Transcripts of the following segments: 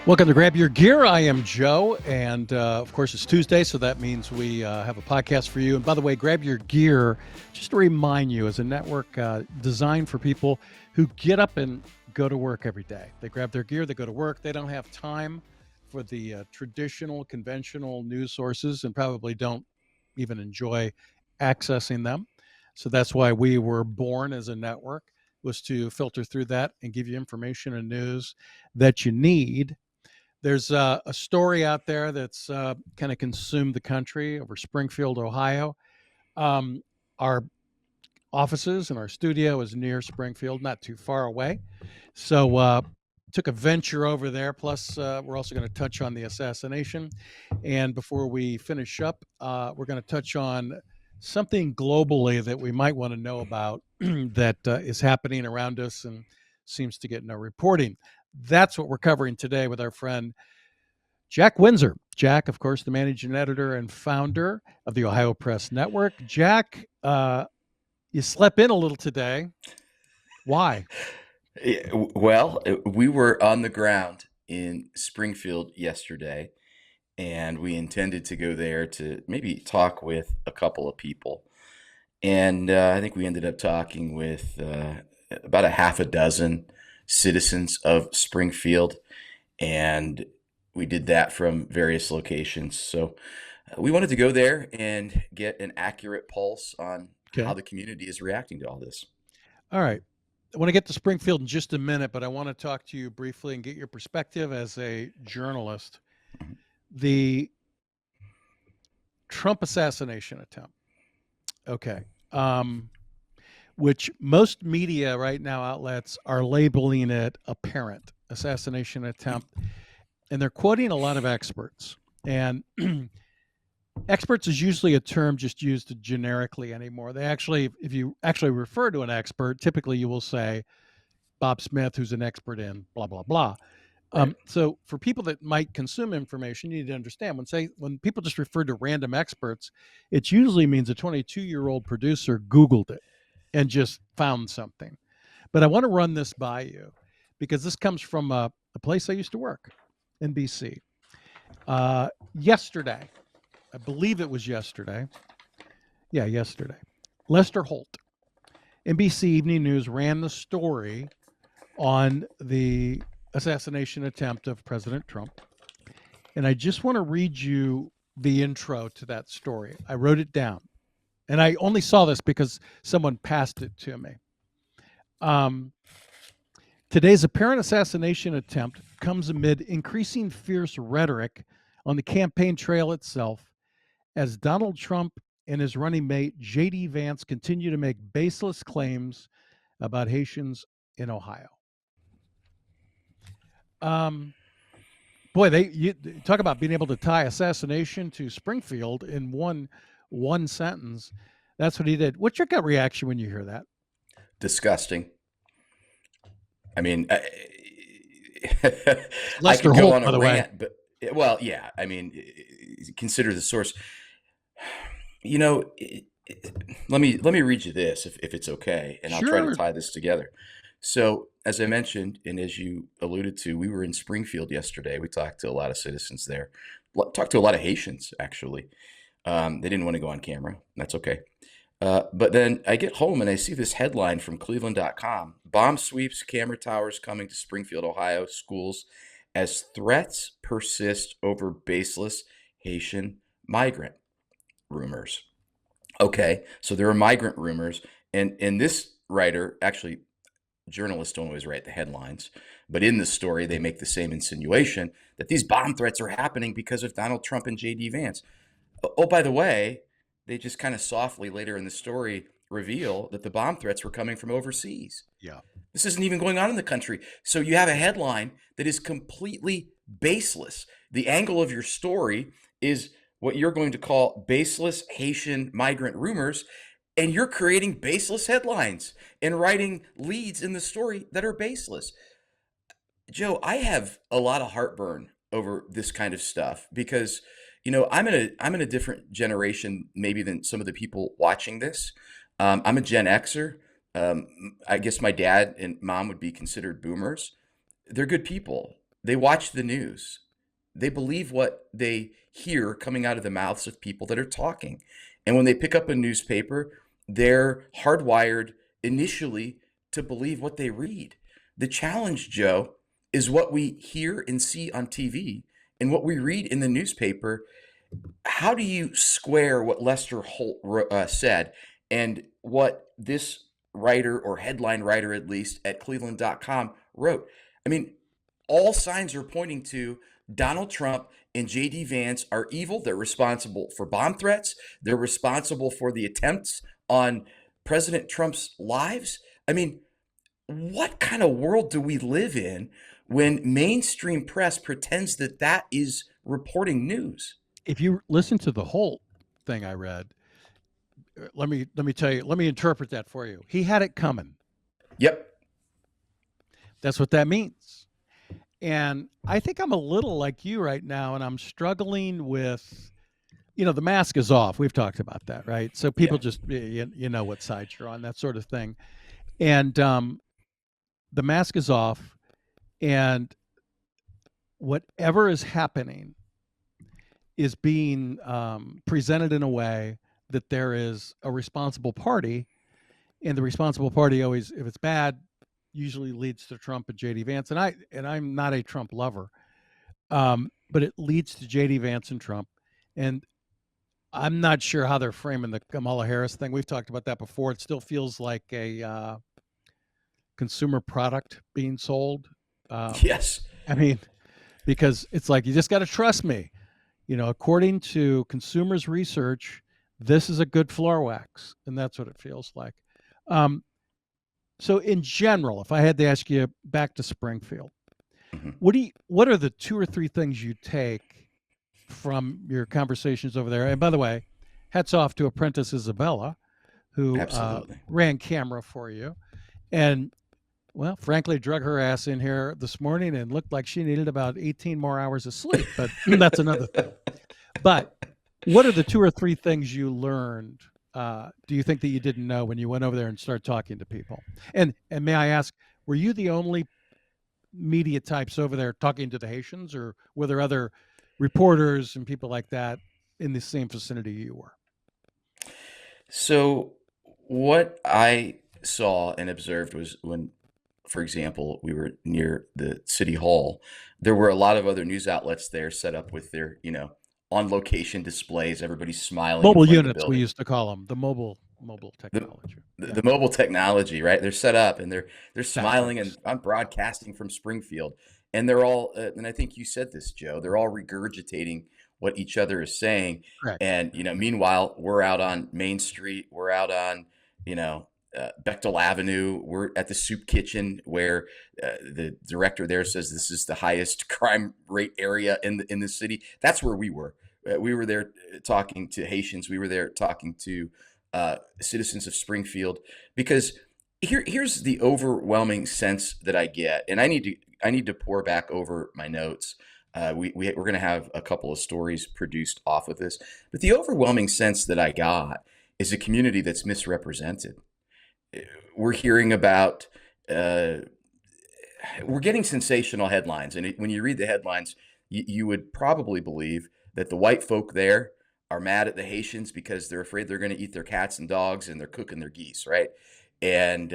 Welcome to Grab Your Gear. I am Joe, and of course it's Tuesday, so that means we have a podcast for you. And by the way, Grab Your Gear, just to remind you, is a network designed for people who get up and go to work every day. They grab their gear, they go to work. They don't have time for the traditional, conventional news sources, and probably don't even enjoy accessing them. So that's why we were born as a network, was to filter through that and give you information and news that you need. There's a story out there that's kind of consumed the country over Springfield, Ohio. Our offices and our studio is near Springfield, not too far away. So took a venture over there. Plus, we're also going to touch on the assassination. And before we finish up, we're going to touch on something globally that we might want to know about that is happening around us and seems to get no reporting. That's what we're covering today with our friend Jack Windsor. Jack, of course, the managing editor and founder of the Ohio Press Network. Jack, you slept in a little today. Why? Well, we were on the ground in Springfield yesterday, and we intended to go there to maybe talk with a couple of people. And I think we ended up talking with about a half a dozen citizens of Springfield, and we did that from various locations. So we wanted to go there and get an accurate pulse on how Okay. the community is reacting to all this. All right. I want to get to Springfield in just a minute, but I want to talk to you briefly and get your perspective as a journalist. Mhm. The Trump assassination attempt. Okay. Which most media right now outlets are labeling it apparent assassination attempt. And they're quoting a lot of experts. And experts is usually a term just used generically anymore. They actually, if you actually refer to an expert, typically you will say Bob Smith, who's an expert in blah blah blah. Right. So for people that might consume information, you need to understand when people just refer to random experts, it usually means a 22-year-old producer Googled it and just found something. But I want to run this by you because this comes from a place I used to work, NBC. Yesterday, I believe it was yesterday. Yeah, yesterday. Lester Holt, NBC Evening News, ran the story on the assassination attempt of President Trump. And I just want to read you the intro to that story. I wrote it down. And I only saw this because someone passed it to me. Um, Today's apparent assassination attempt comes amid increasing fierce rhetoric on the campaign trail itself as Donald Trump and his running mate J.D. Vance continue to make baseless claims about Haitians in Ohio. Um, Boy, you talk about being able to tie assassination to Springfield in one sentence. That's what he did. What's your gut reaction when you hear that? Disgusting. I mean, It's I Lester could go Holt, on a by the way. rant, but well, yeah. I mean, consider the source. You know, let me read you this if it's okay, and I'll try to Sure. tie this together. So, as I mentioned, and as you alluded to, we were in Springfield yesterday. We talked to a lot of citizens there. Talked to a lot of Haitians actually. They didn't want to go on camera. That's okay. But then I get home and I see this headline from Cleveland.com. Bomb sweeps camera towers coming to Springfield, Ohio schools as threats persist over baseless Haitian migrant rumors. Okay, so there are migrant rumors, and this writer, actually, journalists don't always write the headlines, but in the story they make the same insinuation that these bomb threats are happening because of Donald Trump and J.D. Vance. Oh, by the way, they just kind of softly later in the story reveal that the bomb threats were coming from overseas. Yeah. This isn't even going on in the country. So you have a headline that is completely baseless. The angle of your story is what you're going to call baseless Haitian migrant rumors, and you're creating baseless headlines and writing leads in the story that are baseless. Joe, I have a lot of heartburn over this kind of stuff because I'm in a different generation maybe than some of the people watching this. I'm a Gen Xer. I guess my dad and mom would be considered boomers. They're good people. They watch the news. They believe what they hear coming out of the mouths of people that are talking. And when they pick up a newspaper, they're hardwired initially to believe what they read. The challenge, Joe, is what we hear and see on TV and what we read in the newspaper. How do you square what Lester Holt said and what this writer, or headline writer at least, at Cleveland.com wrote? I mean, all signs are pointing to Donald Trump and JD Vance are evil. They're responsible for bomb threats. They're responsible for the attempts on President Trump's lives. I mean, what kind of world do we live in when mainstream press pretends that that is reporting news? If you listen to the whole thing I read, let me tell you, let me interpret that for you. He had it coming. Yep. That's what that means. And I think I'm a little like you right now, and I'm struggling with, the mask is off. We've talked about that, right? So people Yeah. just, you know what side you're on, that sort of thing. And the mask is off, and whatever is happening is being presented in a way that there is a responsible party, and the responsible party always, if it's bad, usually leads to Trump and JD Vance. And I'm not a Trump lover, but it leads to JD Vance and Trump. And I'm not sure how they're framing the Kamala Harris thing. We've talked about that before. It still feels like a consumer product being sold. Yes. I mean, because it's like, you just got to trust me. According to consumers research, this is a good floor wax, and that's what it feels like. So in general, if I had to ask you back to Springfield, Mhm. what are the 2 or 3 things you take from your conversations over there? And by the way, hats off to Apprentice Isabella, who Absolutely. ran camera for you, and well, frankly, drug her ass in here this morning and looked like she needed about 18 more hours of sleep. But that's another thing. But what are the 2 or 3 things you learned? Do you think that you didn't know when you went over there and started talking to people? And may I ask, were you the only media types over there talking to the Haitians, or were there other reporters and people like that in the same vicinity you were? So, what I saw and observed was when, for example, we were near the city hall, there were a lot of other news outlets there set up with their, on location displays. Everybody's smiling in Mobile front of the units, we building. used to call them, the mobile The, technology. the, Yeah, the mobile technology, right? They're set up and they're fat smiling, and trucks. I'm broadcasting from Springfield, and they're all, and I think you said this, Joe. They're all regurgitating what each other is saying, Correct. and meanwhile, we're out on Main Street, we're out on, Bechtel Avenue, we're at the soup kitchen where the director there says this is the highest crime rate area in the city. That's where we were. We were there talking to Haitians. We were there talking to citizens of Springfield, because here's the overwhelming sense that I get, and I need to pour back over my notes. We're going to have a couple of stories produced off of this, but the overwhelming sense that I got is a community that's misrepresented. We're hearing about, uh, we're getting sensational headlines, and when you read the headlines, you would probably believe that the white folk there are mad at the Haitians because they're afraid they're going to eat their cats and dogs, and they're cooking their geese, right? And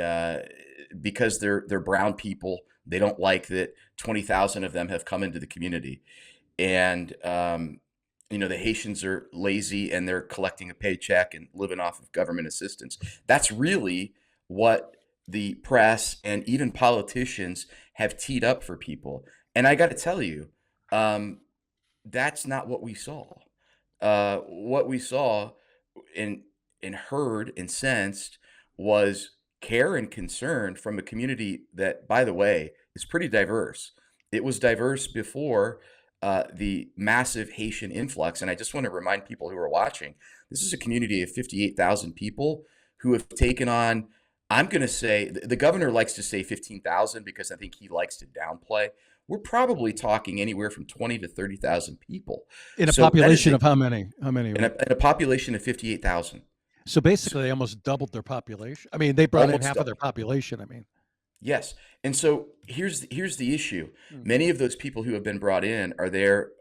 because they're brown people, they don't like that 20,000 of them have come into the community, and the Haitians are lazy and they're collecting a paycheck and living off of government assistance. That's really what the press and even politicians have teed up for people. And I got to tell you, um, that's not what we saw. What we saw and heard and sensed was care and concern from a community that, by the way, is pretty diverse. It was diverse before the massive Haitian influx. And I just want to remind people who are watching, this is a community of 58,000 people who have taken on, I'm going to say, the governor likes to say 15,000 because I think he likes to downplay. We're probably talking anywhere from 20 to 30,000 people. In a So that is population of how many? How many? in a population of 58,000. So So basically, they almost doubled their population. I mean, they brought in almost half of their double. population. I mean, Yes. And so here's the issue. Hmm. Many of those people who have been brought in are there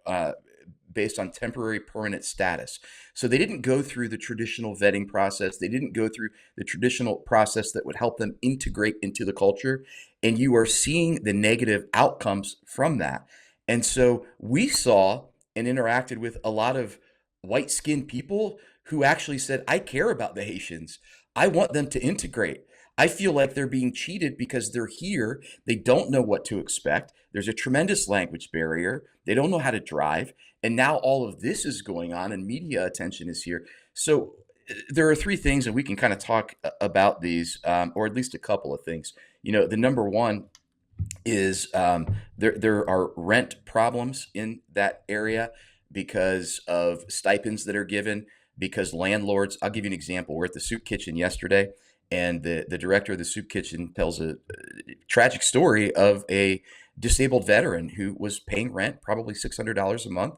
based on temporary permanent status. So they didn't go through the traditional vetting process. They didn't go through the traditional process that would help them integrate into the culture. And you are seeing the negative outcomes from that. And so we saw and interacted with a lot of white skinned people who actually said, I care about the Haitians. I want them to integrate. I feel like they're being cheated because they're here. They don't know what to expect. There's a tremendous language barrier. They don't know how to drive. And now all of this is going on and media attention is here. So there are three things, and we can kind of talk about these, or at least a couple of things. The number one is there are rent problems in that area because of stipends that are given, because landlords, I'll give you an example. We're at the soup kitchen yesterday, and the director of the soup kitchen tells a tragic story of a disabled veteran who was paying rent, probably $600 a month,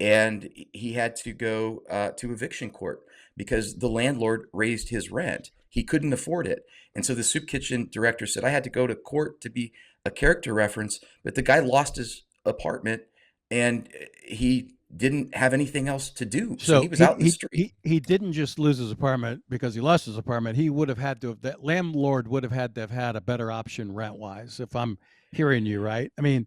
and he had to go to eviction court because the landlord raised his rent. He couldn't afford it. And so the soup kitchen director said, I had to go to court to be a character reference, but the guy lost his apartment and he didn't have anything else to do. So he So was he out in the he street. he didn't just lose his apartment because he lost his apartment. He would have had to have, that landlord would have had to have had a better option rent wise. If I'm hearing you right, I mean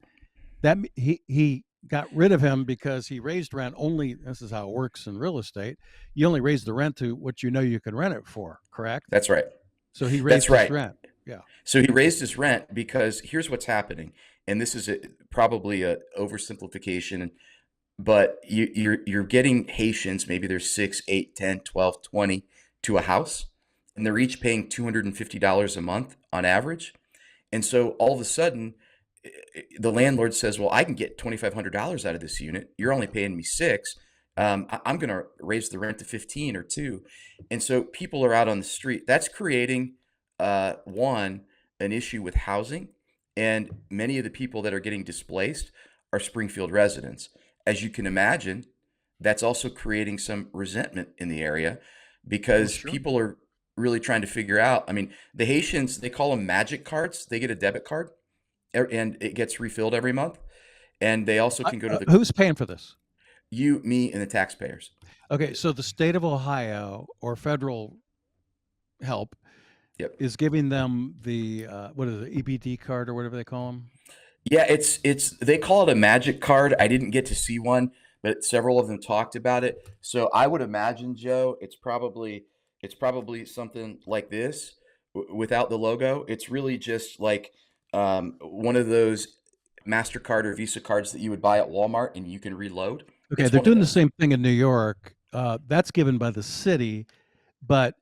that he got rid of him because he raised rent only. This is how it works in real estate. You only raise the rent to what you know you can rent it for. Correct. That's right. So he That's raised his right. rent. Yeah. So he raised his rent because here's what's happening. And this is probably a oversimplification, but you're getting Haitians, maybe there's 6, 8, 10, 12, 20 to a house, and they're each paying $250 a month on average. And so all of a sudden, the landlord says, well, I can get $2,500 out of this unit. You're only paying me six. I'm going to raise the rent to 15 or two. And so people are out on the street. That's creating, one, an issue with housing. And many of the people that are getting displaced are Springfield residents. As you can imagine, that's also creating some resentment in the area Well, because sure. people are really trying to figure out. I mean, the Haitians, they call them magic cards. They get a debit card and it gets refilled every month. And they also can go to the Who's paying for this? you, me, and the taxpayers. Okay, so the state of Ohio or federal help Yep. is giving them the what is it, EBD card or whatever they call them. Yeah, it's they call it a magic card. I didn't get to see one, but several of them talked about it. So I would imagine, Joe, it's probably something like this without the logo. It's really just like one of those MasterCard or Visa cards that you would buy at Walmart and you can reload. Okay, It's they're one of doing the those. same thing in New York. That's given by the city, but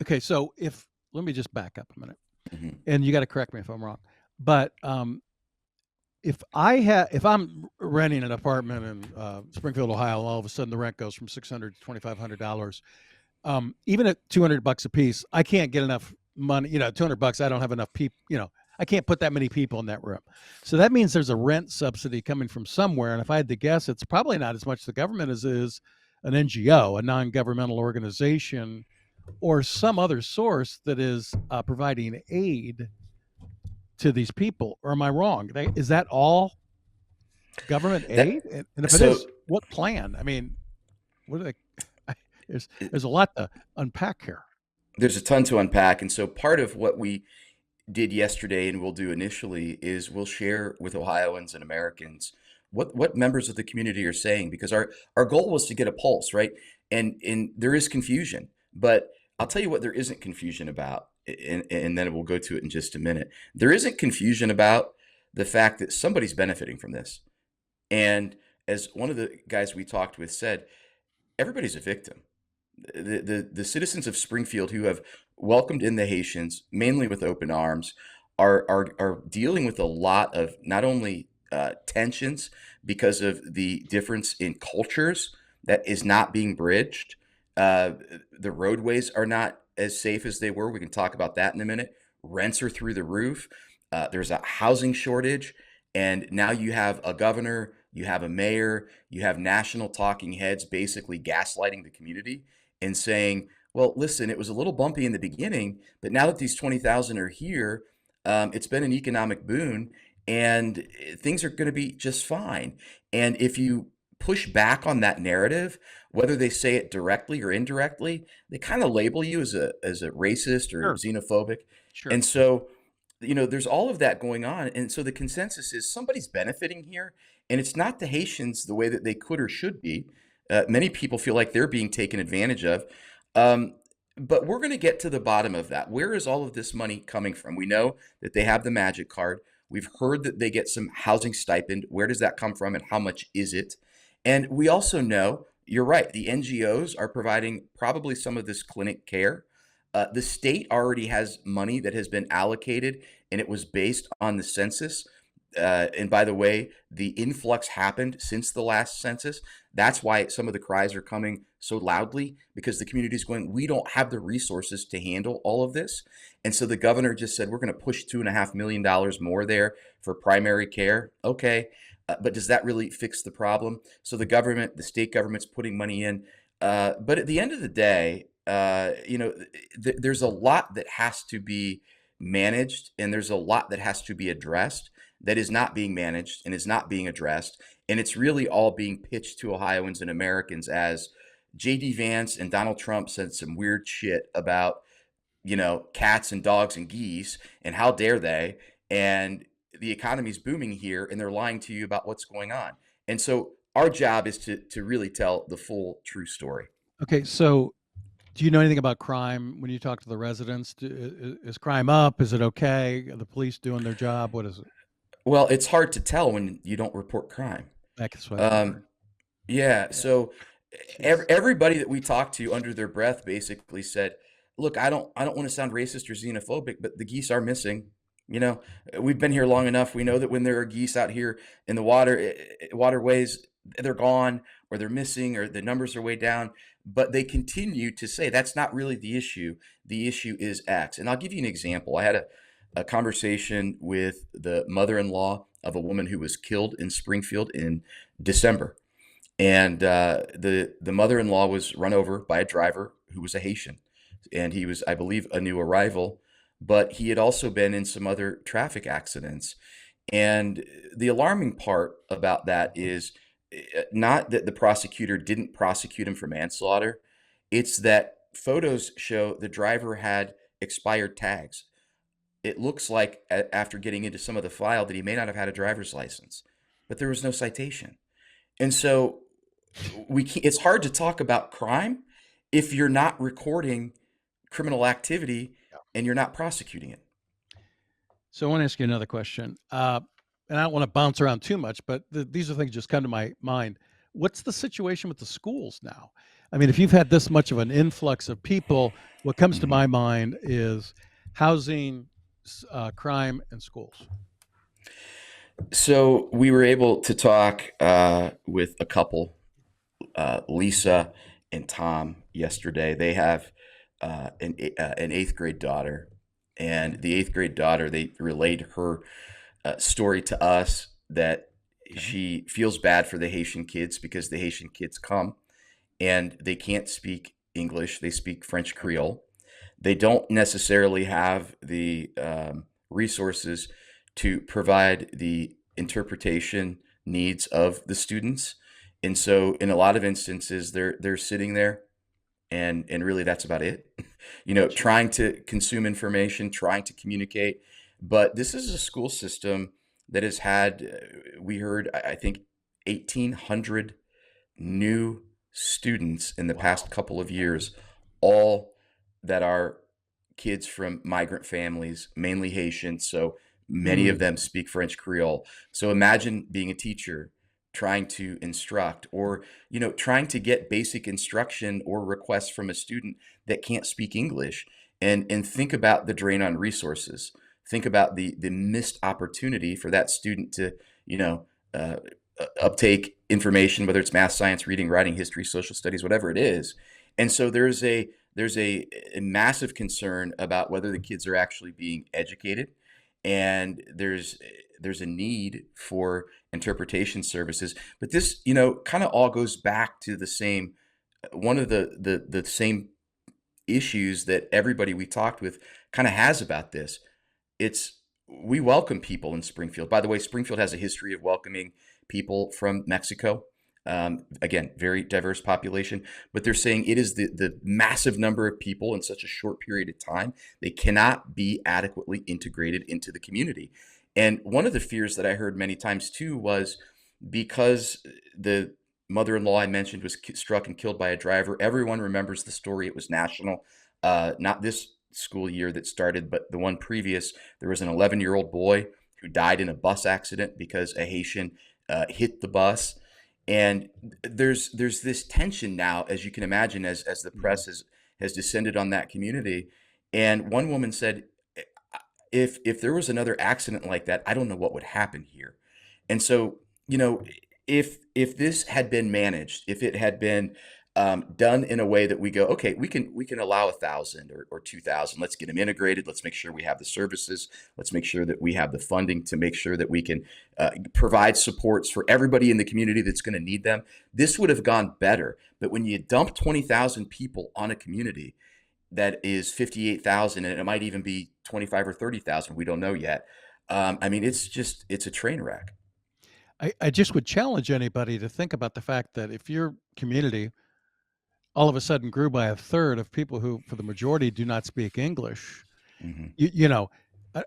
okay. So if let me just back up a minute, Mhm. and you got to correct me if I'm wrong. But if I'm renting an apartment in Springfield, Ohio, all of a sudden the rent goes from $600 to $2,500. Even at $200 a piece, I can't get enough money. $200, I don't have enough people. I can't put that many people in that room. So that means there's a rent subsidy coming from somewhere. And if I had to guess, it's probably not as much the government as it is an NGO, a non-governmental organization, or some other source that is providing aid to these people. Or am I wrong? Is that all government aid? That And if it so is, what plan? I mean, what are they? There's a lot to unpack here. there's a ton to unpack, and so part of what we did yesterday and we'll do initially is we'll share with Ohioans and Americans what members of the community are saying because our goal was to get a pulse, right? And there is confusion, but I'll tell you what there isn't confusion about, and then we'll go to it in just a minute. There isn't confusion about the fact that somebody's benefiting from this. And as one of the guys we talked with said, everybody's a victim. The citizens of Springfield who have welcomed in the Haitians, mainly with open arms, are dealing with a lot of not only tensions because of the difference in cultures that is not being bridged. Uh, the roadways are not as safe as they were. We can talk about that in a minute. Rents are through the roof. There's a housing shortage, and now you have a governor, you have a mayor, you have national talking heads basically gaslighting the community and saying, well, listen, it was a little bumpy in the beginning, but now that these 20,000 are here, It's been an economic boon, and things are going to be just fine. And if you push back on that narrative, whether they say it directly or indirectly, they kind of label you as a racist or Sure. xenophobic. Sure. And so, there's all of that going on. And so the consensus is somebody's benefiting here, and it's not the Haitians the way that they could or should be. Many people feel like they're being taken advantage of. Um, but we're going to get to the bottom of that. Where is all of this money coming from? We know that they have the magic card. We've heard that they get some housing stipend. Where does that come from and how much is it? And we also know, you're right, the NGOs are providing probably some of this clinic care. The state already has money that has been allocated, and it was based on the census. And by the way, the influx happened since the last census. That's why some of the cries are coming so loudly, because the community is going, we don't have the resources to handle all of this. And so the governor just said, we're going to push $2.5 million more there for primary care. Okay. But does that really fix the problem? So the government, the state government's putting money in. But at the end of the day, there's a lot that has to be managed, and there's a lot that has to be addressed that is not being managed and is not being addressed. And it's really all being pitched to Ohioans and Americans as JD Vance and Donald Trump said some weird shit about, cats and dogs and geese, and how dare they? And the economy's booming here, and they're lying to you about what's going on. And so our job is to really tell the full true story. Okay. So, do you know anything about crime when you talk to the residents? Is crime up? Is it okay? Are the police doing their job? What is it? Well, it's hard to tell when you don't report crime. That's what I Um, figured. yeah, Yeah. so Jeez. everybody that we talked to under their breath basically said, "Look, I don't want to sound racist or xenophobic, but the geese are missing. You know, we've been here long enough. We know that when there are geese out here in the waterways, they're gone or they're missing or the numbers are way down." But they continue to say that's not really the issue. The issue is X. And I'll give you an example. I had a conversation with the mother-in-law of a woman who was killed in Springfield in December, and the mother-in-law was run over by a driver who was a Haitian, and he was, I believe, a new arrival, but he had also been in some other traffic accidents. And the alarming part about that is not that the prosecutor didn't prosecute him for manslaughter, it's that photos show the driver had expired tags. It looks like, after getting into some of the file, that he may not have had a driver's license, but there was no citation. And so it's hard to talk about crime if you're not recording criminal activity and you're not prosecuting it. So I want to ask you another question, and I don't want to bounce around too much, but these are things that just come to my mind. What's the situation with the schools now? I mean, if you've had this much of an influx of people, what comes to Mhm. my mind is housing, crime, and schools. So we were able to talk with a couple, Lisa and Tom, yesterday. They have an eighth grade daughter, and the eighth grade daughter, they relayed her story to us that Okay. she feels bad for the Haitian kids because the Haitian kids come and they can't speak English. They speak French Okay. Creole. They don't necessarily have the resources to provide the interpretation needs of the students. And so in a lot of instances they're sitting there, and really that's about it. Sure. Trying to consume information, trying to communicate. But this is a school system that has had, we heard, I think, 1,800 new students in the past Wow. couple of years, all that are kids from migrant families, mainly Haitian. So many of Hmm. them speak French Creole. So imagine being a teacher trying to instruct, or trying to get basic instruction or requests from a student that can't speak English, and think about the drain on resources. Think about the missed opportunity for that student to you know uh, uptake information, whether it's math, science, reading, writing, history, social studies, whatever it is. And so there's a massive concern about whether the kids are actually being educated, and there's a need for interpretation services. But this, kind of all goes back to the same one of the same issues that everybody we talked with kind of has about this. It's we welcome people in Springfield. By the way, Springfield has a history of welcoming people from Mexico. Again, very diverse population, but they're saying it is the massive number of people in such a short period of time. They cannot be adequately integrated into the community. And one of the fears that I heard many times too was because the mother-in-law I mentioned was struck and killed by a driver. Everyone remembers the story. It was national. Not this school year that started, but the one previous. There was an 11-year-old boy who died in a bus accident because a Haitian hit the bus. And there's this tension now, as you can imagine, as the Mhm. press has descended on that community. And one woman said, if there was another accident like that, I don't know what would happen here. And so, you know, if this had been managed, if it had been done in a way that we go, okay, we can allow 1,000 or 2,000. Let's get them integrated. Let's make sure we have the services. Let's make sure that we have the funding to make sure that we can provide supports for everybody in the community that's going to need them. This would have gone better. But when you dump 20,000 people on a community that is 58,000, and it might even be 25 or 30,000, we don't know yet. I mean, it's a train wreck. I just would challenge anybody to think about the fact that if your community all of a sudden grew by a third of people who, for the majority, do not speak English, Hmm. you know, uh,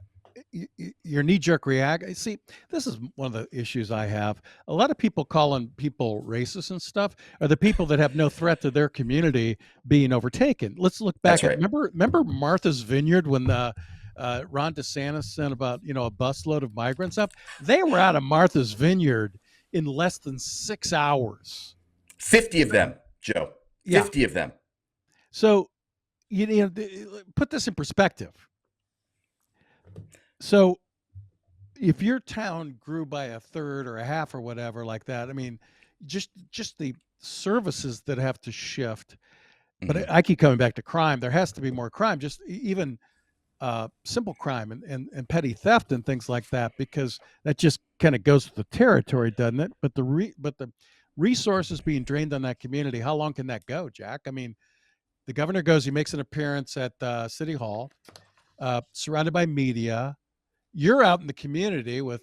your knee jerk react. See, this is one of the issues I have. A lot of people calling people racist and stuff are the people that have no threat to their community being overtaken. Let's look That's back at right. remember Martha's Vineyard when the Ron DeSantis sent about a busload of migrants up. They were out of Martha's Vineyard in less than 6 hours. 50 of them, Joe. Yeah. 50 of them. So put this in perspective. So if your town grew by a third or a half or whatever like that, I mean, just the services that have to shift. But Hmm. I keep coming back to crime. There has to be more crime, just even simple crime and petty theft and things like that, because that just kind of goes with the territory, doesn't it? But the resources being drained on that community, how long can that go, Jack? I mean, the governor goes, he makes an appearance at City Hall, surrounded by media. You're out in the community with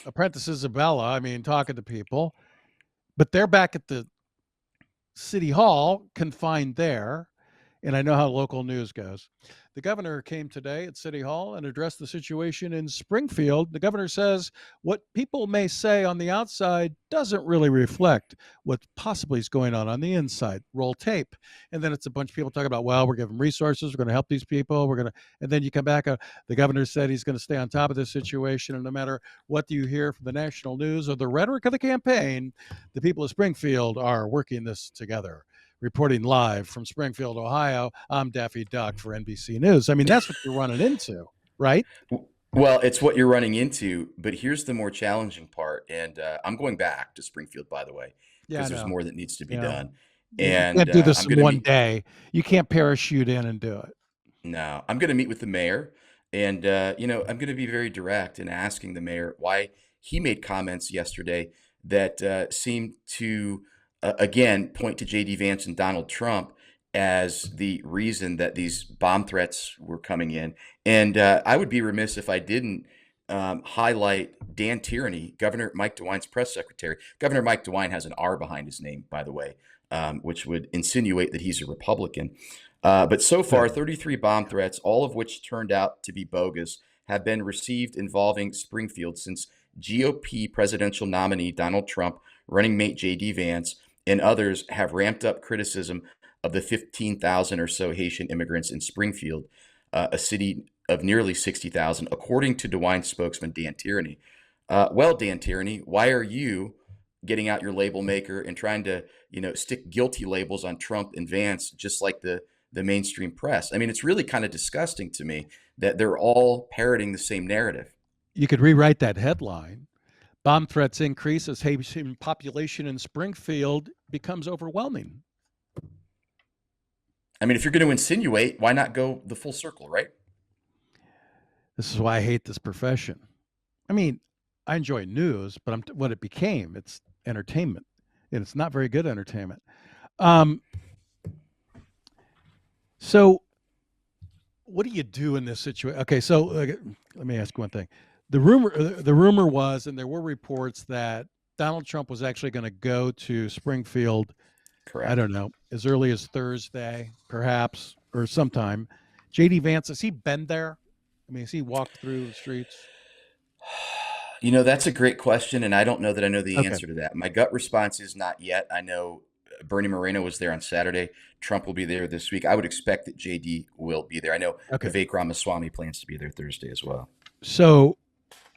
Apprentice Isabella, I mean, talking to people, but they're back at the City Hall, confined there. And I know how local news goes. The governor came today at City Hall and addressed the situation in Springfield. The governor says what people may say on the outside doesn't really reflect what possibly is going on the inside. Roll tape. And then it's a bunch of people talking about, well, we're giving resources, we're going to help these people, and then you come back, the governor said he's going to stay on top of this situation. And no matter what you hear from the national news or the rhetoric of the campaign, the people of Springfield are working this together. Reporting live from Springfield, Ohio, I'm Daffy Duck for NBC News. I mean, that's what you're running into, right? Well, it's what you're running into, but here's the more challenging part. And I'm going back to Springfield, by the way, Yeah, because I there's know. more that needs to be Yeah. done. You And can't do this I'm in going to one meet. day. You can't parachute in and do it. No, I'm going to meet with the mayor, and I'm going to be very direct in asking the mayor why he made comments yesterday that seem to again point to J.D. Vance and Donald Trump as the reason that these bomb threats were coming in. And I would be remiss if I didn't highlight Dan Tierney, Governor Mike DeWine's press secretary. Governor Mike DeWine has an R behind his name, by the way, which would insinuate that he's a Republican. But so far, Good. 33 bomb threats, all of which turned out to be bogus, have been received involving Springfield since GOP presidential nominee Donald Trump, running mate J.D. Vance, and others have ramped up criticism of the 15,000 or so Haitian immigrants in Springfield, a city of nearly 60,000, according to DeWine spokesman Dan Tierney. Well, Dan Tierney, why are you getting out your label maker and trying to, stick guilty labels on Trump and Vance, just like the mainstream press? I mean, it's really kind of disgusting to me that they're all parroting the same narrative. You could rewrite that headline. Bomb threats increase as Haitian population in Springfield becomes overwhelming. I mean, if you're going to insinuate, why not go the full circle, right? This is why I hate this profession. I mean, I enjoy news, but what it became, it's entertainment, and it's not very good entertainment. Um, so what do you do in this situation? Okay, so let me ask one thing. The rumor was, and there were reports that Donald Trump was actually going to go to Springfield. I Correct. don't know, as early as Thursday, perhaps, or sometime. JD Vance, has he been there? I mean, has he walked through the streets? That's a great question, and I don't know that I know the Okay. answer to that. My gut response is not yet. I know Bernie Moreno was there on Saturday. Trump will be there this week. I would expect that JD will be there. I know Okay. Vivek Ramaswamy plans to be there Thursday as well. So,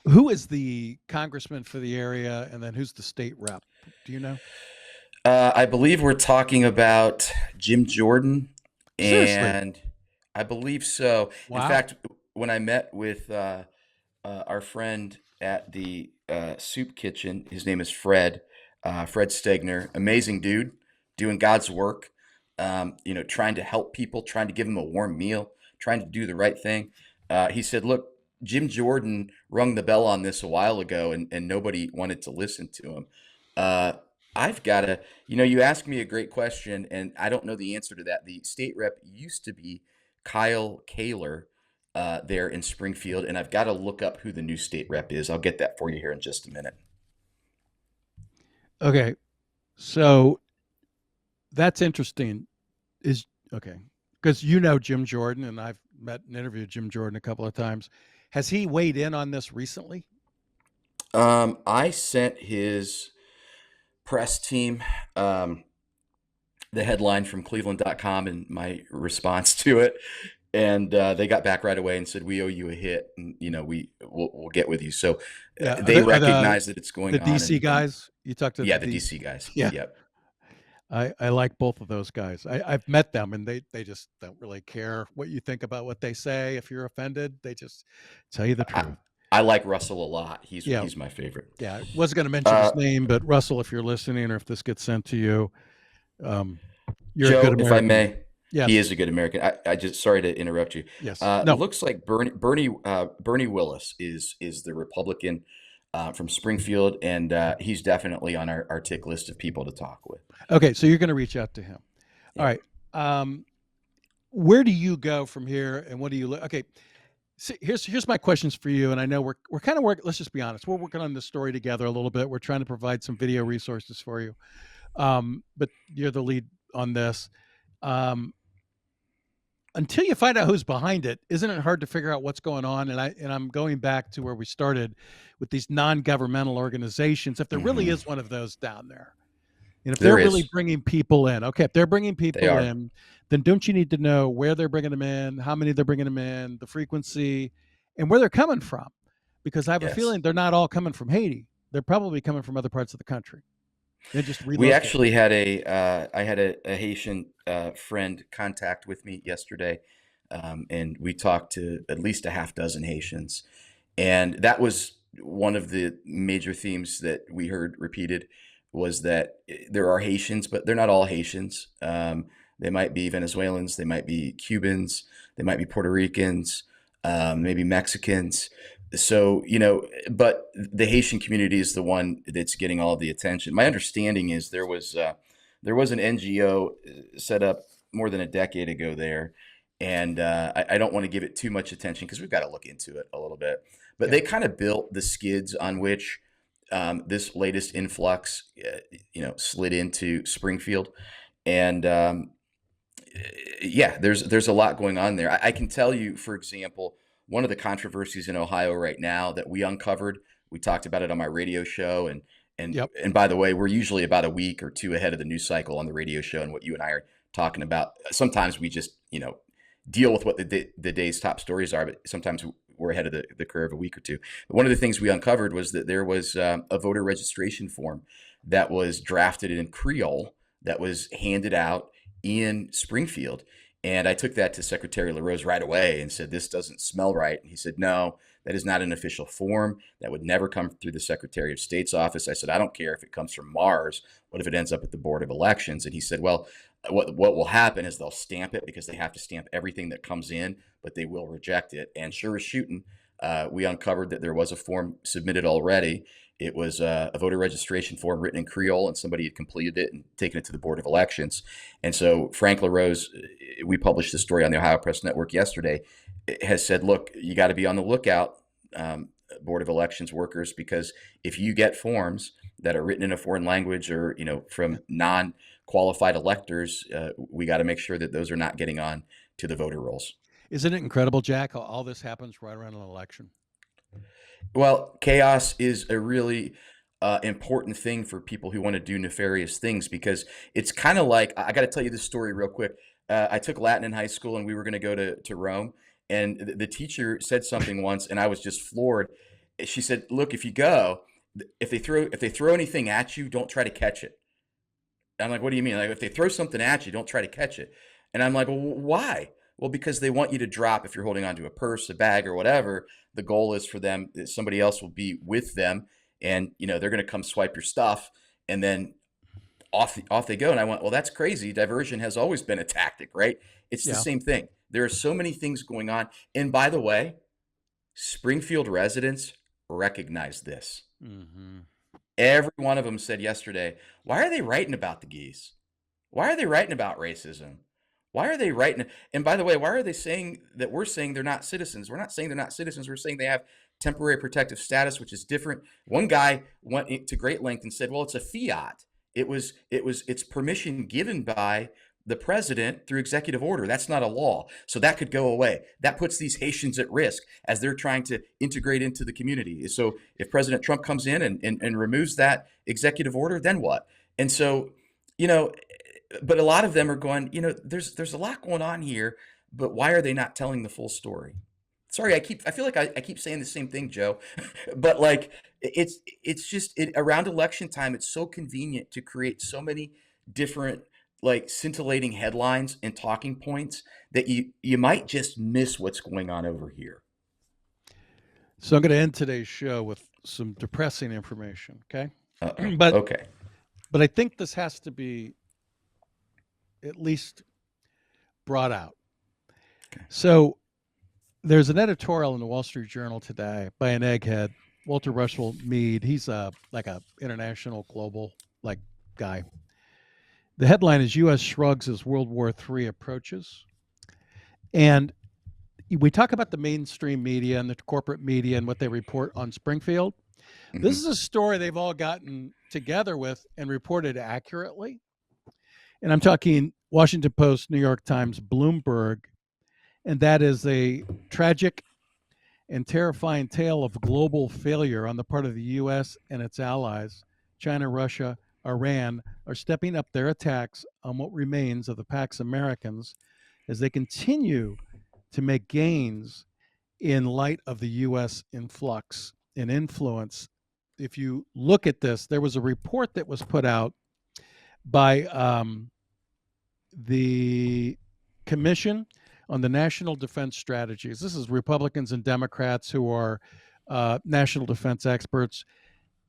who is the congressman for the area, and then who's the state rep? Do you know? I believe we're talking about Jim Jordan, Seriously? and I believe so. In Wow. fact, when I met with our friend at the soup kitchen, his name is Fred, Fred Stegner, amazing dude, doing God's work, trying to help people, trying to give them a warm meal, trying to do the right thing. He said, look, Jim Jordan rung the bell on this a while ago, and nobody wanted to listen to him. Uh, I've got to, you asked me a great question, and I don't know the answer to that. The state rep used to be Kyle Kaler there in Springfield, and I've got to look up who the new state rep is. I'll get that for you here in just a minute. Okay. So that's interesting. Is okay because you know Jim Jordan, and I've met and interviewed Jim Jordan a couple of times. Has he weighed in on this recently? I sent his press team the headline from Cleveland.com and my response to it. And they got back right away and said, "We owe you a hit, and we'll get with you." So Yeah. Are they the recognize that it's going the on, DC and guys? You talked to the yeah, the DC? DC guys. Yeah. Yep. I like both of those guys. I've met them, and they just don't really care what you think about what they say. If you're offended, they just tell you the I, truth. I like Russell a lot. He's Yeah. he's my favorite. Yeah. I wasn't going to mention his Uh, name, but Russell, if you're listening, or if this gets sent to you, um, you're a good Joe, if I American. may, he Yes. is a good American. I just sorry to interrupt you. Yes. No. Looks like Bernie Willis is the Republican from Springfield, and he's definitely on our tick list of people to talk with. Okay. So you're going to reach out to him. All Yep. right. Um, where do you go from here, and what do you look? Okay. See, here's my questions for you, and I know we're kind of working. Let's just be honest. We're working on this story together a little bit. We're trying to provide some video resources for you, but you're the lead on this. Um, until you find out who's behind it, isn't it hard to figure out what's going on? And I'm going back to where we started with these non-governmental organizations. If there really Hmm. is one of those down there, and if they're There really is. bringing people in, okay, if they're bringing They people are. in, then don't you need to know where they're bringing them in, how many they're bringing them in, the frequency, and where they're coming from? Because I have a Yes. feeling they're not all coming from Haiti. They're probably coming from other parts of the country. They just We relocate. actually had I had a Haitian friend contact with me yesterday, and we talked to at least a half dozen Haitians, and that was one of the major themes that we heard repeated was that there are Haitians, but they're not all Haitians. They might be Venezuelans, they might be Cubans, they might be Puerto Ricans, maybe Mexicans. So, but the Haitian community is the one that's getting all the attention. My understanding is there was an NGO set up more than a decade ago there, and I don't want to give it too much attention because we've got to look into it a little bit. But Yeah. they kind of built the skids on which this latest influx, slid into Springfield, and yeah, there's a lot going on there. I can tell you, for example, one of the controversies in Ohio right now that we uncovered. We talked about it on my radio show, and and Yep. and by the way, we're usually about a week or two ahead of the news cycle on the radio show and what you and I are talking about. Sometimes we just deal with what the day's top stories are, but sometimes we're ahead of the curve a week or two. But one of the things we uncovered was that there was a voter registration form that was drafted in Creole that was handed out in Springfield. And I took that to Secretary LaRose right away and said, "This doesn't smell right." And he said, "No, that is not an official form. That would never come through the Secretary of State's office." I said, "I don't care if it comes from Mars. What if it ends up at the Board of Elections?" And he said, "Well, what will happen is they'll stamp it because they have to stamp everything that comes in, but they will reject it." And sure as shooting, we uncovered that there was a form submitted already. It was a voter registration form written in Creole, and somebody had completed it and taken it to the Board of Elections. And so Frank LaRose, we published this story on the Ohio Press Network yesterday, has said, look, you got to be on the lookout, Board of Elections workers, because if you get forms that are written in a foreign language or, from non-qualified electors, we got to make sure that those are not getting on to the voter rolls. Isn't it incredible, Jack, how all this happens right around an election? Well, chaos is a really important thing for people who want to do nefarious things, because it's kind of like, I got to tell you this story real quick. I took Latin in high school, and we were going to go to Rome. And the teacher said something once, and I was just floored. She said, "Look, if you go, if they throw anything at you, don't try to catch it." I'm like, "What do you mean? Like, if they throw something at you, don't try to catch it?" And I'm like, "Well, why?" Well, because they want you to drop, if you're holding onto a purse, a bag, or whatever. The goal is for them, somebody else will be with them, and they're going to come swipe your stuff, and then off they go. And I went, well, that's crazy. Diversion has always been a tactic, right? It's the Yeah. same thing. There are so many things going on. And by the way, Springfield residents recognize this. Mm-hmm. Every one of them said yesterday, why are they writing about the geese? Why are they writing about racism? Why are they writing? And by the way, why are they saying that we're saying they're not citizens? We're not saying they're not citizens. We're saying they have temporary protective status, which is different. One guy went to great length and said, well, it's a fiat. It's permission given by the president through executive order. That's not a law. So that could go away. That puts these Haitians at risk as they're trying to integrate into the community. So if President Trump comes in and removes that executive order, then what? And so, but a lot of them are going, there's a lot going on here, but why are they not telling the full story? Sorry, I feel like I keep saying the same thing, Joe, but like it's just around election time, it's so convenient to create so many different like scintillating headlines and talking points that you might just miss what's going on over here. So I'm going to end today's show with some depressing information, okay? Uh-oh. but Okay. but I think this has to be at least brought out. Okay. So there's an editorial in the Wall Street Journal today by an egghead, Walter Russell Mead. He's like a international global like guy. The headline is U.S. shrugs as World War III approaches. And we talk about the mainstream media and the corporate media and what they report on Springfield. Mm-hmm. This is a story they've all gotten together with and reported accurately. And I'm talking Washington Post, New York Times, Bloomberg. And that is a tragic and terrifying tale of global failure on the part of the U.S. and its allies. China, Russia, Iran are stepping up their attacks on what remains of the Pax Americans as they continue to make gains in light of the U.S. influx and influence. If you look at this, there was a report that was put out by the Commission on the National Defense Strategies. This is Republicans and Democrats who are national defense experts,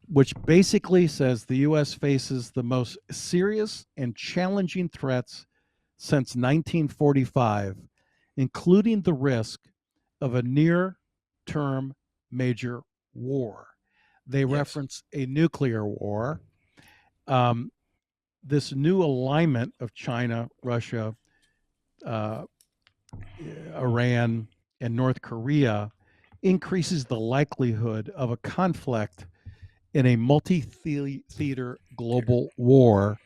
which basically says the U.S. faces the most serious and challenging threats since 1945, including the risk of a near-term major war. They reference a nuclear war. This new alignment of China, Russia, Iran, and North Korea increases the likelihood of a conflict in a multi-theater global war.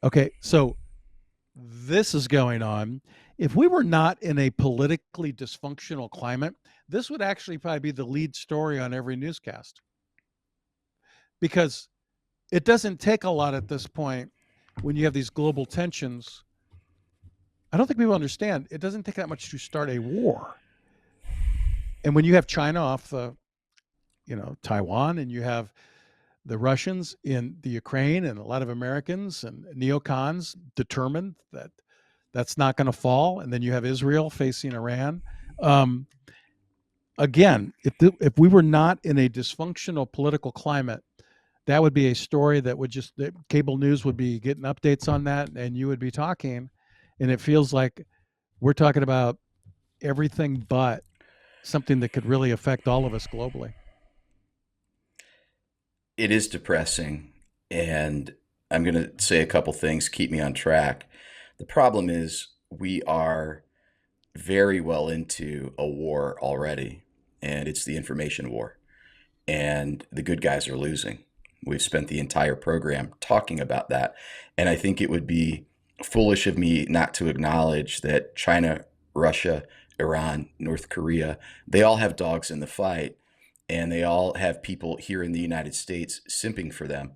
Okay, so this is going on. If we were not in a politically dysfunctional climate, this would actually probably be the lead story on every newscast. Because it doesn't take a lot at this point when you have these global tensions. I don't think people understand. It doesn't take that much to start a war. And when you have China off the, Taiwan, and you have the Russians in the Ukraine, and a lot of Americans and neocons determined that that's not going to fall, and then you have Israel facing Iran. Again, if we were not in a dysfunctional political climate, that would be a story that would cable news would be getting updates on that, and you would be talking, and it feels like we're talking about everything but something that could really affect all of us globally. It is depressing, and I'm going to say a couple things, keep me on track. The problem is we are very well into a war already, and it's the information war. And the good guys are losing. We've spent the entire program talking about that. And I think it would be foolish of me not to acknowledge that China, Russia, Iran, North Korea, they all have dogs in the fight, and they all have people here in the United States simping for them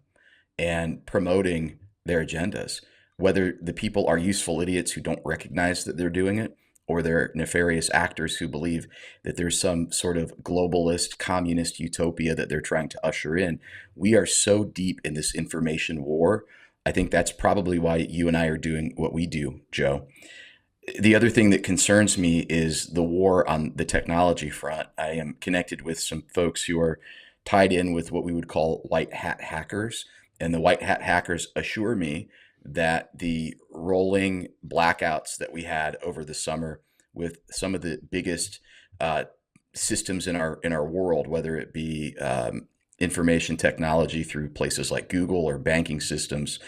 and promoting their agendas. Whether the people are useful idiots who don't recognize that they're doing it, or they're nefarious actors who believe that there's some sort of globalist communist utopia that they're trying to usher in. We are so deep in this information war. I think that's probably why you and I are doing what we do, Joe. The other thing that concerns me is the war on the technology front. I am connected with some folks who are tied in with what we would call white hat hackers. And the white hat hackers assure me that the rolling blackouts that we had over the summer with some of the biggest systems in our world, whether it be information technology through places like Google or banking systems,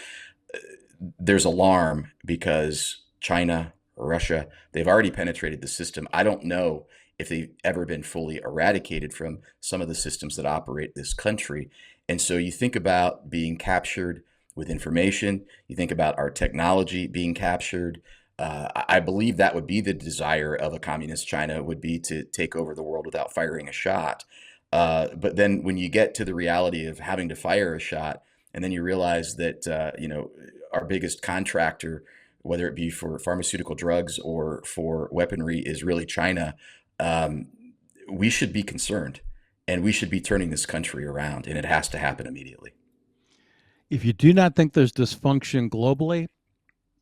there's alarm because China, Russia, they've already penetrated the system. I don't know if they've ever been fully eradicated from some of the systems that operate this country. And so you think about being captured with information, you think about our technology being captured. I believe that would be the desire of a communist China, would be to take over the world without firing a shot. But then when you get to the reality of having to fire a shot, and then you realize that our biggest contractor, whether it be for pharmaceutical drugs or for weaponry, is really China, we should be concerned, and we should be turning this country around, and it has to happen immediately. If you do not think there's dysfunction globally,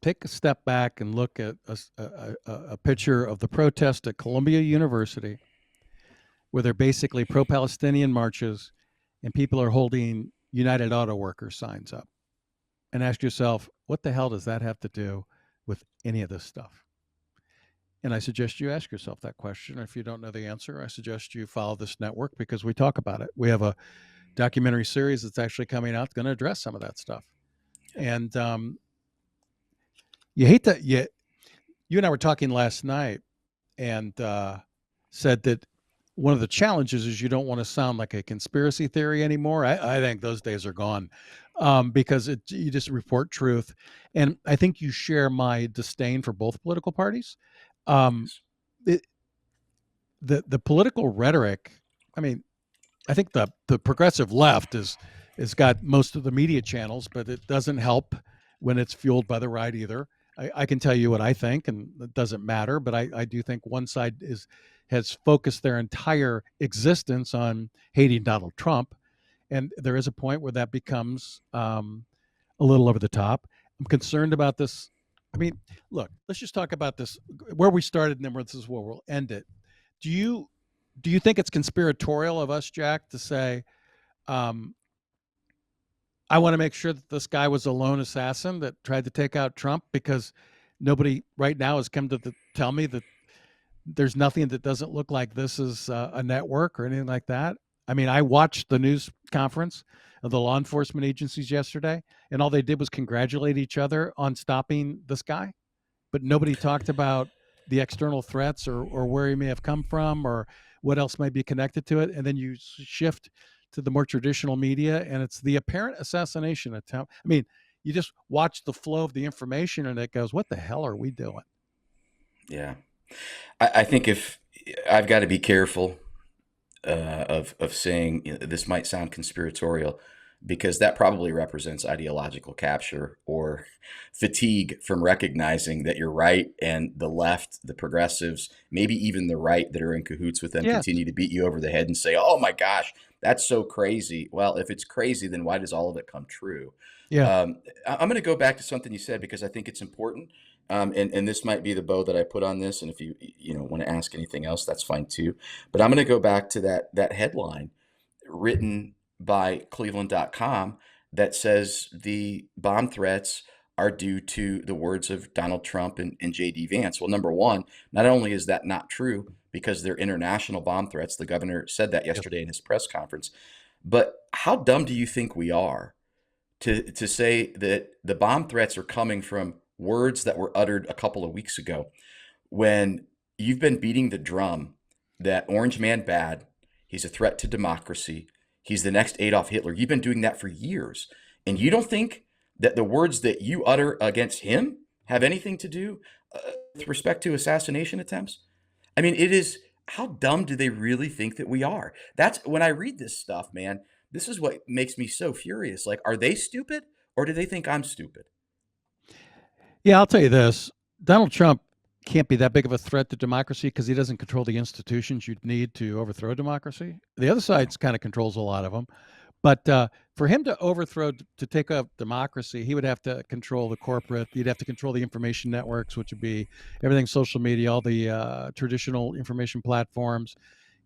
take a step back and look at a picture of the protest at Columbia University, where they're basically pro-Palestinian marches, and people are holding United Auto Workers signs up, and ask yourself, what the hell does that have to do with any of this stuff? And I suggest you ask yourself that question. If you don't know the answer, I suggest you follow this network because we talk about it. We have a documentary series that's actually coming out going to address some of that stuff. And you hate that. You and I were talking last night, and said that one of the challenges is you don't want to sound like a conspiracy theory anymore. I think those days are gone, because you just report truth. And I think you share my disdain for both political parties. Um, Yes. it, the political rhetoric. I mean, I think the progressive left is got most of the media channels, but it doesn't help when it's fueled by the right either. I can tell you what I think, and it doesn't matter. But I do think one side has focused their entire existence on hating Donald Trump, and there is a point where that becomes a little over the top. I'm concerned about this. I mean, look, let's just talk about this where we started, and then this is where we'll end it. Do you do you think it's conspiratorial of us, Jack, to say, um, I want to make sure that this guy was a lone assassin that tried to take out Trump, because nobody right now has come to tell me that there's nothing that doesn't look like this is a network or anything like that. I mean, I watched the news conference of the law enforcement agencies yesterday, and all they did was congratulate each other on stopping this guy, but nobody talked about the external threats, or where he may have come from, or what else might be connected to it. And then you shift to the more traditional media, and it's the apparent assassination attempt. I mean, you just watch the flow of the information, and it goes, what the hell are we doing? Yeah. I think if I've got to be careful of saying, this might sound conspiratorial, because that probably represents ideological capture or fatigue from recognizing that you're right, and the left, the progressives, maybe even the right that are in cahoots with them, Yes. continue to beat you over the head and say, "Oh my gosh, that's so crazy." Well, if it's crazy, then why does all of it come true? Yeah. I'm going to go back to something you said because I think it's important. And this might be the bow that I put on this. And if you want to ask anything else, that's fine too. But I'm going to go back to that headline written by Cleveland.com that says the bomb threats are due to the words of Donald Trump and JD Vance. Well, number one, not only is that not true, because they're international bomb threats. The governor said that Yes. yesterday in his press conference. But how dumb do you think we are to say that the bomb threats are coming from words that were uttered a couple of weeks ago when you've been beating the drum that Orange Man bad, he's a threat to democracy, he's the next Adolf Hitler. You've been doing that for years. And you don't think that the words that you utter against him have anything to do with respect to assassination attempts? I mean, it is, how dumb do they really think that we are? That's when I read this stuff, man. This is what makes me so furious. Like, are they stupid or do they think I'm stupid? Yeah, I'll tell you this. Donald Trump can't be that big of a threat to democracy because he doesn't control the institutions you'd need to overthrow democracy. The other No. side kind of controls a lot of them. But for him to overthrow, to take up democracy, he would have to control the corporate. He'd have to control the information networks, which would be everything social media, all the traditional information platforms.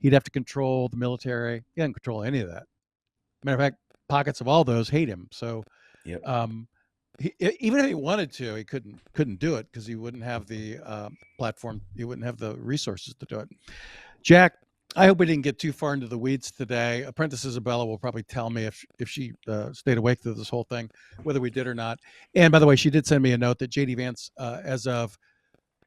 He'd have to control the military. He doesn't control any of that. Matter of fact, pockets of all those hate him. So Yep. um, even if he wanted to, he couldn't do it because he wouldn't have the platform. He wouldn't have the resources to do it. Jack, I hope we didn't get too far into the weeds today. Apprentice Isabella will probably tell me if she stayed awake through this whole thing, whether we did or not. And by the way, she did send me a note that JD Vance, as of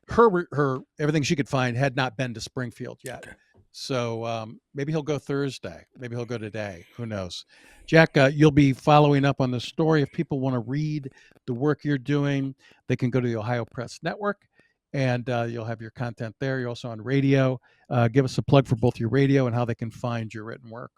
her everything she could find, had not been to Springfield yet. Okay. So maybe he'll go Thursday. Maybe he'll go today. Who knows? Jack, you'll be following up on the story. If people want to read the work you're doing, they can go to the Ohio Press Network, and you'll have your content there. You're also on radio. Give us a plug for both your radio and how they can find your written work.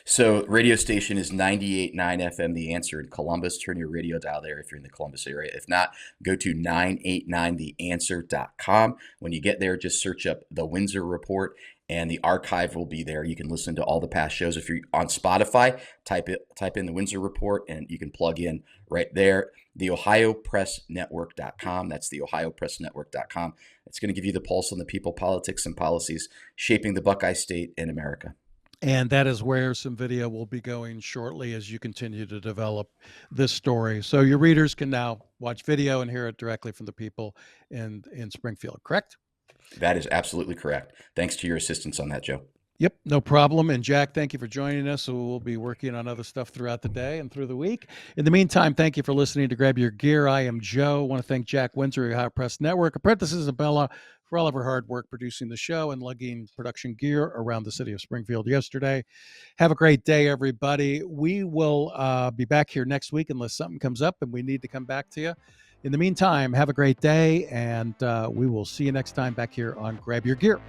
So radio station is 98.9 FM, The Answer in Columbus. Turn your radio dial there if you're in the Columbus area. If not, go to 989theanswer.com. When you get there, just search up the Windsor Report and the archive will be there. You can listen to all the past shows. If you're on Spotify, type in the Windsor Report and you can plug in right there. The OhioPressNetwork.com. That's the OhioPressNetwork.com. It's going to give you the pulse on the people, politics, and policies shaping the Buckeye State in America. And that is where some video will be going shortly as you continue to develop this story. So your readers can now watch video and hear it directly from the people in Springfield, correct? That is absolutely correct. Thanks to your assistance on that, Joe. Yep, no problem. And Jack, thank you for joining us. So we'll be working on other stuff throughout the day and through the week. In the meantime, thank you for listening to Grab Your Gear. I am Joe. I want to thank Jack Windsor, Ohio Press Network, Apprentice Isabella, for all of her hard work producing the show and lugging production gear around the city of Springfield yesterday. Have a great day, everybody. We will be back here next week unless something comes up and we need to come back to you. In the meantime, have a great day, and we will see you next time back here on Grab Your Gear.